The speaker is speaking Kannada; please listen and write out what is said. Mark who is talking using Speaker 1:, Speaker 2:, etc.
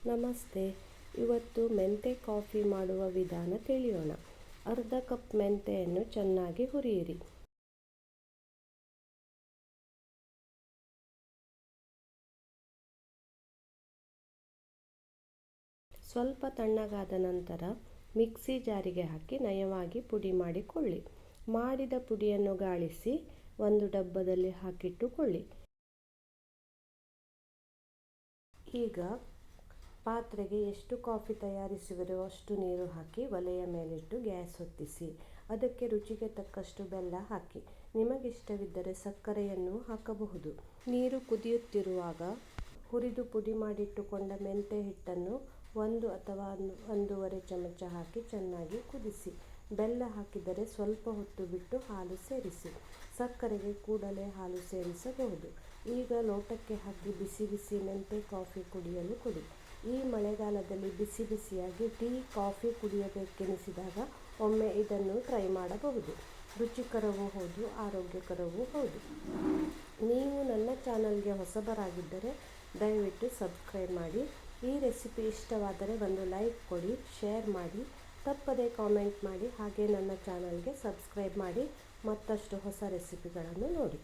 Speaker 1: ನಮಸ್ತೆ. ಇವತ್ತು ಮೆಂತೆ ಕಾಫಿ ಮಾಡುವ ವಿಧಾನ ತಿಳಿಯೋಣ. ಅರ್ಧ ಕಪ್ ಮೆಂತೆಯನ್ನು ಚೆನ್ನಾಗಿ ಹುರಿಯಿರಿ. ಸ್ವಲ್ಪ ತಣ್ಣಗಾದ ನಂತರ ಮಿಕ್ಸಿ ಜಾರಿಗೆ ಹಾಕಿ ನಯವಾಗಿ ಪುಡಿ ಮಾಡಿಕೊಳ್ಳಿ. ಮಾಡಿದ ಪುಡಿಯನ್ನು ಗಾಳಿಸಿ ಒಂದು ಡಬ್ಬದಲ್ಲಿ ಹಾಕಿಟ್ಟುಕೊಳ್ಳಿ. ಈಗ ಪಾತ್ರೆಗೆ ಎಷ್ಟು ಕಾಫಿ ತಯಾರಿಸುವಿರೋ ಅಷ್ಟು ನೀರು ಹಾಕಿ ಒಲೆಯ ಮೇಲಿಟ್ಟು ಗ್ಯಾಸ್ ಹೊತ್ತಿಸಿ. ಅದಕ್ಕೆ ರುಚಿಗೆ ತಕ್ಕಷ್ಟು ಬೆಲ್ಲ ಹಾಕಿ. ನಿಮಗಿಷ್ಟವಿದ್ದರೆ ಸಕ್ಕರೆಯನ್ನು ಹಾಕಬಹುದು. ನೀರು ಕುದಿಯುತ್ತಿರುವಾಗ ಹುರಿದು ಪುಡಿ ಮಾಡಿಟ್ಟುಕೊಂಡ ಮೆಂತೆ ಹಿಟ್ಟನ್ನು 1 ಅಥವಾ 1.5 ಚಮಚ ಹಾಕಿ ಚೆನ್ನಾಗಿ ಕುದಿಸಿ. ಬೆಲ್ಲ ಹಾಕಿದರೆ ಸ್ವಲ್ಪ ಹೊತ್ತು ಬಿಟ್ಟು ಹಾಲು ಸೇರಿಸಿ. ಸಕ್ಕರೆಗೆ ಕೂಡಲೇ ಹಾಲು ಸೇರಿಸಬಹುದು. ಈಗ ಲೋಟಕ್ಕೆ ಹಾಕಿ ಬಿಸಿ ಬಿಸಿ ಮೆಂತೆ ಕಾಫಿ ಕುಡಿಯಲು ಕೊಡಿ. ಈ ಮಳೆಗಾಲದಲ್ಲಿ ಬಿಸಿ ಬಿಸಿಯಾಗಿ ಟೀ ಕಾಫಿ ಕುಡಿಯಬೇಕೆನಿಸಿದಾಗ ಒಮ್ಮೆ ಇದನ್ನು ಟ್ರೈ ಮಾಡಬಹುದು. ರುಚಿಕರವೂ ಹೌದು, ಆರೋಗ್ಯಕರವೂ ಹೌದು. ನೀವು ನನ್ನ ಚಾನಲ್ಗೆ ಹೊಸಬರಾಗಿದ್ದರೆ ದಯವಿಟ್ಟು ಸಬ್ಸ್ಕ್ರೈಬ್ ಮಾಡಿ. ಈ ರೆಸಿಪಿ ಇಷ್ಟವಾದರೆ ಒಂದು ಲೈಕ್ ಕೊಡಿ, ಶೇರ್ ಮಾಡಿ, ತಪ್ಪದೇ ಕಾಮೆಂಟ್ ಮಾಡಿ. ಹಾಗೆ ನನ್ನ ಚಾನಲ್ಗೆ ಸಬ್ಸ್ಕ್ರೈಬ್ ಮಾಡಿ ಮತ್ತಷ್ಟು ಹೊಸ ರೆಸಿಪಿಗಳನ್ನು ನೋಡಿ.